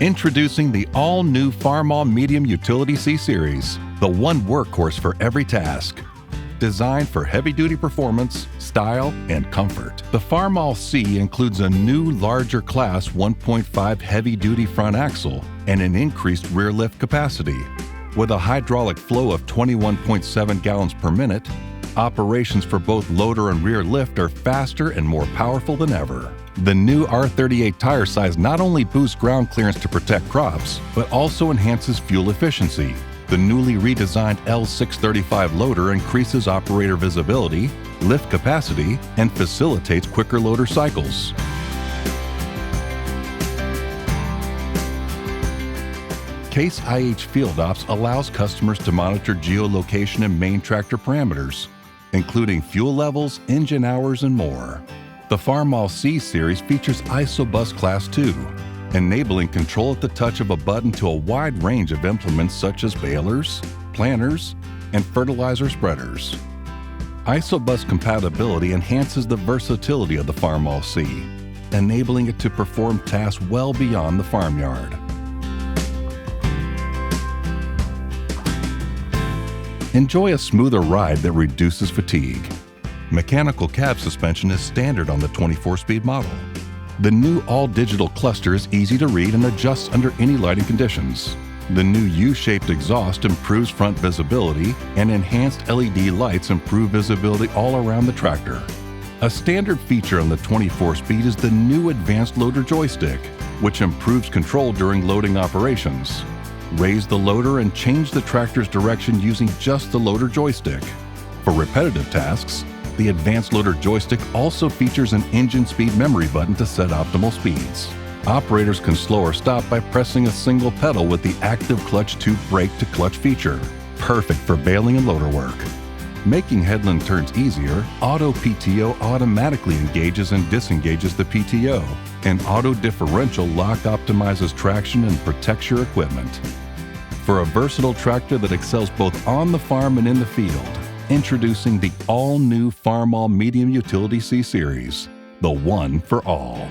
Introducing the all-new Farmall Medium Utility C Series, the one workhorse for every task. Designed for heavy-duty performance, style, and comfort, the Farmall C includes a new, larger class 1.5 heavy-duty front axle and an increased rear lift capacity. With a hydraulic flow of 21.7 gallons per minute, operations for both loader and rear lift are faster and more powerful than ever. The new R38 tire size not only boosts ground clearance to protect crops, but also enhances fuel efficiency. The newly redesigned L635 loader increases operator visibility, lift capacity, and facilitates quicker loader cycles. Case IH Field Ops allows customers to monitor geolocation and main tractor parameters, including fuel levels, engine hours, and more. The Farmall C Series features ISOBUS Class 2, enabling control at the touch of a button to a wide range of implements such as balers, planters, and fertilizer spreaders. ISOBUS compatibility enhances the versatility of the Farmall C, enabling it to perform tasks well beyond the farmyard. Enjoy a smoother ride that reduces fatigue. Mechanical cab suspension is standard on the 24-speed model. The new all-digital cluster is easy to read and adjusts under any lighting conditions. The new U-shaped exhaust improves front visibility, and enhanced LED lights improve visibility all around the tractor. A standard feature on the 24-speed is the new advanced loader joystick, which improves control during loading operations. Raise the loader and change the tractor's direction using just the loader joystick. For repetitive tasks, the advanced loader joystick also features an engine speed memory button to set optimal speeds. Operators can slow or stop by pressing a single pedal with the active clutch 2 brake to clutch feature, perfect for baling and loader work. Making headland turns easier, Auto PTO automatically engages and disengages the PTO, and Auto Differential Lock optimizes traction and protects your equipment. For a versatile tractor that excels both on the farm and in the field, introducing the all-new Farmall Medium Utility C Series, the one for all.